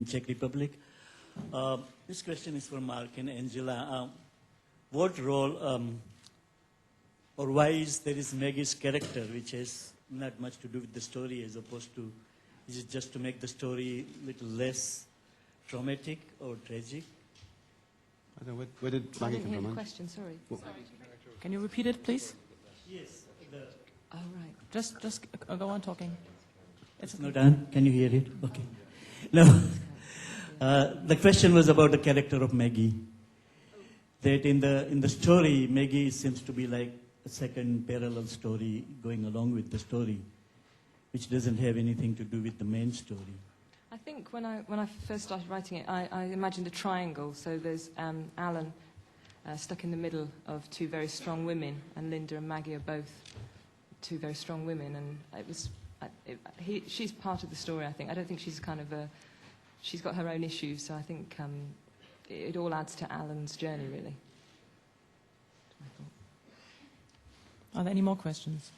Czech Republic. This question is for Mark and Angela. What role or why is Maggie's character, which has not much to do with the story, as opposed to, is it just to make the story a little less traumatic or tragic? I don't know, where did I Maggie didn't come hear from? the question, sorry. Can you repeat it, please? Yes. Oh, right. Just go on talking. It's No, Dan, can you hear it? Okay. No. The question was about the character of Maggie. That in the story, Maggie seems to be like a second parallel story going along with the story, which doesn't have anything to do with the main story. I think when I first started writing it, I imagined a triangle. So there's Alan stuck in the middle of two very strong women, and Linda and Maggie are both two very strong women. And it was she's part of the story, I think. I don't think she's kind of she's got her own issues. So I think it all adds to Alan's journey, really. Are there any more questions?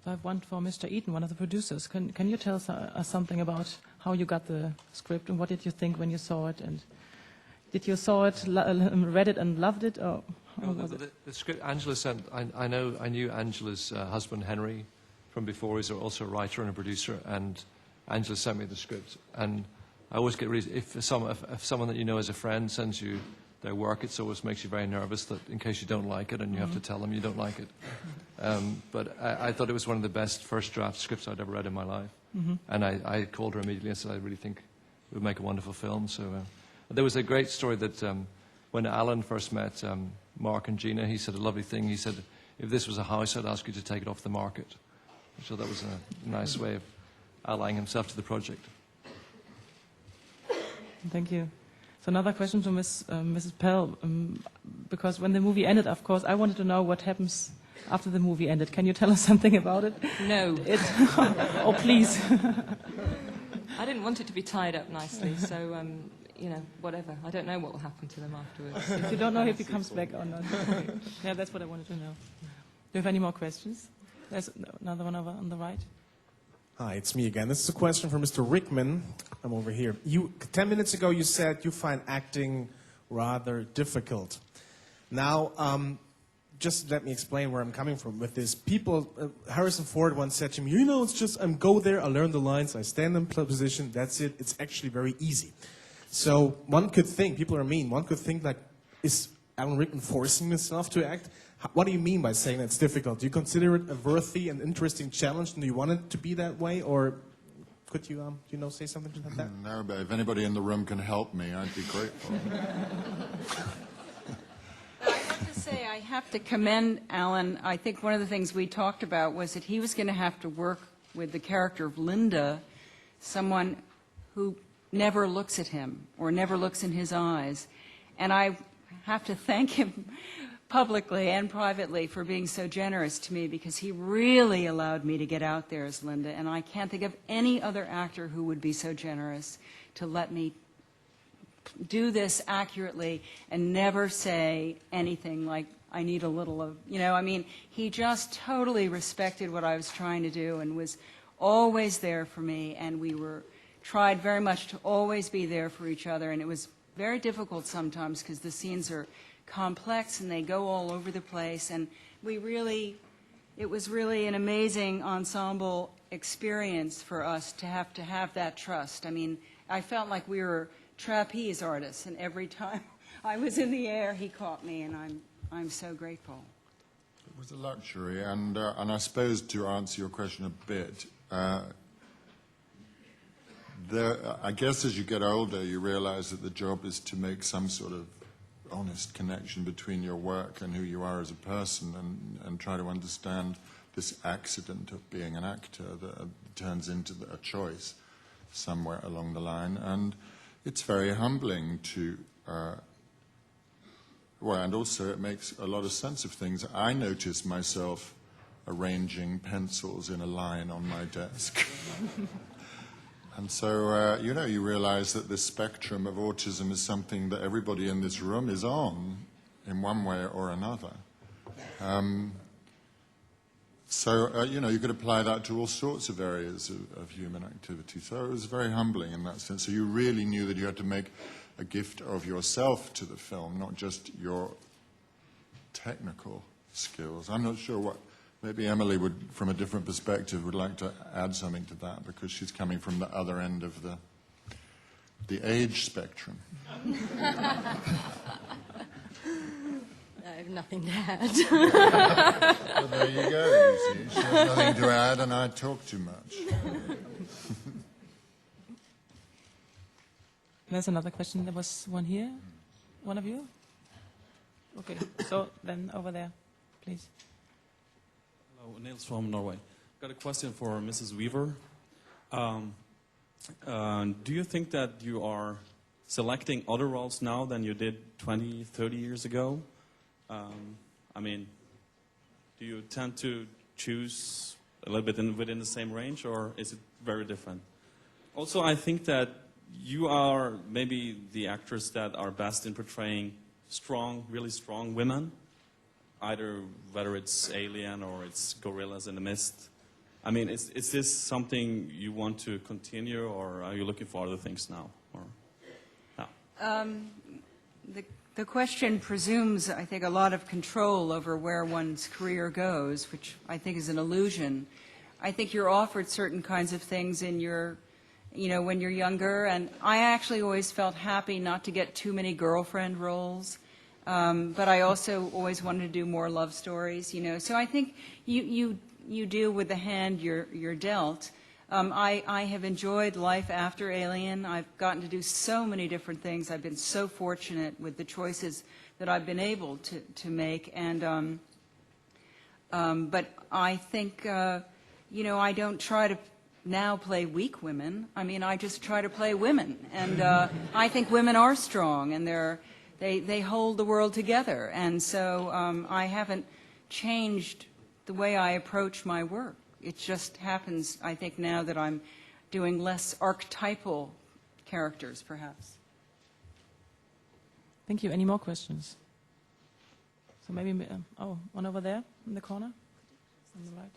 So I have one for Mr. Eaton, one of the producers. Can you tell us something about how you got the script and what did you think when you saw it? And did you saw it, read it and loved it, or how was it? The script Angela sent, I knew Angela's husband Henry from before. He's also a writer and a producer, and Angela sent me the script. And I always get if someone that you know as a friend sends you their work, it always makes you very nervous that in case you don't like it, and you have to tell them you don't like it. But I thought it was one of the best first draft scripts I'd ever read in my life. And I called her immediately and said, I really think it would make a wonderful film. So there was a great story that when Alan first met Mark and Gina, he said a lovely thing. He said, if this was a house, I'd ask you to take it off the market. So that was a nice way of allying himself to the project. Thank you. So another question to Mrs. Pell, because when the movie ended, of course, I wanted to know what happens after the movie ended. Can you tell us something about it? No. Oh, please. I didn't want it to be tied up nicely, so, whatever. I don't know what will happen to them afterwards. You don't know if he comes back or not. Yeah, that's what I wanted to know. Do you have any more questions? There's another one over on the right. Hi, it's me again. This is a question for Mr. Rickman. I'm over here. 10 minutes ago, you said you find acting rather difficult. Now, just let me explain where I'm coming from with this. Harrison Ford once said to me, it's just, I go there, I learn the lines, I stand in position, that's it. It's actually very easy. So one could think, people are mean, one could think like, is Alan Rickman forcing himself to act? What do you mean by saying that's difficult? Do you consider it a worthy and interesting challenge, and do you want it to be that way, or could you, say something to that? No, but if anybody in the room can help me, I'd be grateful. I have to say, I have to commend Alan. I think one of the things we talked about was that he was going to have to work with the character of Linda, someone who never looks at him or never looks in his eyes. And I have to thank him publicly and privately for being so generous to me, because he really allowed me to get out there as Linda, and I can't think of any other actor who would be so generous to let me do this accurately and never say anything like, I need a little of, he just totally respected what I was trying to do and was always there for me, and we tried very much to always be there for each other, and it was very difficult sometimes because the scenes are complex and they go all over the place, and it was really an amazing ensemble experience for us to have that trust. I mean, I felt like we were trapeze artists, and every time I was in the air, he caught me, and I'm so grateful. It was a luxury, and I suppose to answer your question a bit, I guess as you get older, you realize that the job is to make some sort of honest connection between your work and who you are as a person, and try to understand this accident of being an actor that turns into a choice somewhere along the line. And it's very humbling to, and also it makes a lot of sense of things. I notice myself arranging pencils in a line on my desk. And so, you realize that this spectrum of autism is something that everybody in this room is on in one way or another. So, you could apply that to all sorts of areas of human activity. So it was very humbling in that sense. So you really knew that you had to make a gift of yourself to the film, not just your technical skills. I'm not sure what, maybe Emily would, from a different perspective, would like to add something to that, because she's coming from the other end of the age spectrum. I have nothing to add. Well, there you go, you see. She has nothing to add, and I talk too much. There's another question. There was one here. One of you? Okay, so then over there, please. Hello, Niels from Norway. Got a question for Mrs. Weaver. Do you think that you are selecting other roles now than you did 20, 30 years ago? Do you tend to choose a little bit within the same range, or is it very different? Also, I think that you are maybe the actress that are best in portraying strong, really strong women, whether it's Alien or it's Gorillas in the Mist. Is this something you want to continue, or are you looking for other things now? Or no? The question presumes, I think, a lot of control over where one's career goes, which I think is an illusion. I think you're offered certain kinds of things in when you're younger, and I actually always felt happy not to get too many girlfriend roles, but I also always wanted to do more love stories, So I think you deal with the hand you're dealt. I have enjoyed life after Alien. I've gotten to do so many different things. I've been so fortunate with the choices that I've been able to make. And but I think I don't try to now play weak women. I just try to play women. And I think women are strong, and they hold the world together. And so I haven't changed the way I approach my work. It just happens, I think, now that I'm doing less archetypal characters, perhaps. Thank you. Any more questions? So maybe, one over there in the corner, on the right.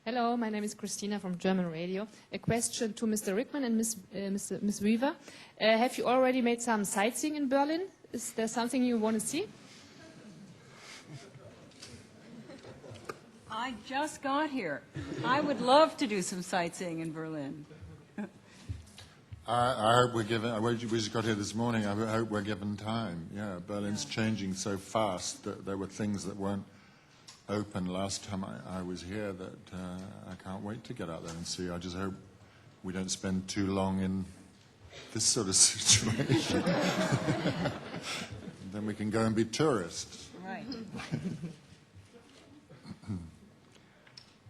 Hello, my name is Christina from German Radio. A question to Mr. Rickman and Ms. Weaver. Have you already made some sightseeing in Berlin? Is there something you want to see? I just got here. I would love to do some sightseeing in Berlin. I hope we're given, we just got here this morning, I hope we're given time. Yeah, Berlin's changing so fast that there were things that weren't open last time I was here that I can't wait to get out there and see. I just hope we don't spend too long in this sort of situation. Then we can go and be tourists. Right.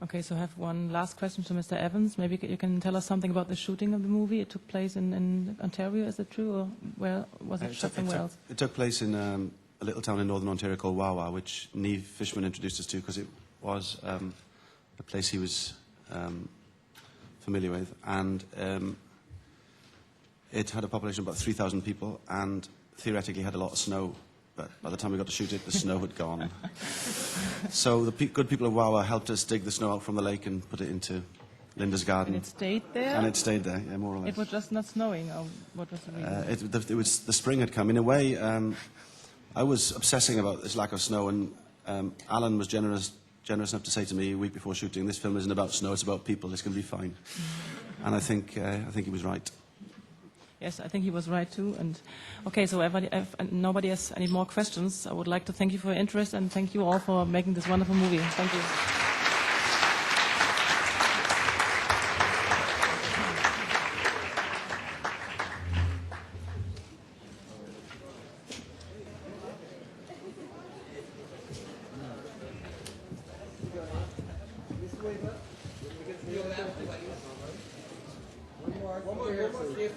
Okay, so I have one last question to Mr. Evans. Maybe you can tell us something about the shooting of the movie. It took place in Ontario, is it true? Or where was it shot somewhere else? It took place in a little town in northern Ontario called Wawa, which Niamh Fishman introduced us to because it was a place he was familiar with. And it had a population of about 3,000 people and theoretically had a lot of snow. But by the time we got to shoot it, the snow had gone. So the good people of Wawa helped us dig the snow out from the lake and put it into Linda's garden. And it stayed there? And it stayed there, yeah, more or less. It was just not snowing, or what was the reason? It was the spring had come. In a way, I was obsessing about this lack of snow, and Alan was generous enough to say to me a week before shooting, "This film isn't about snow; it's about people. It's going to be fine." And I think he was right. Yes, I think he was right too. And okay, so if nobody has any more questions, I would like to thank you for your interest and thank you all for making this wonderful movie. Thank you. One more, Steve.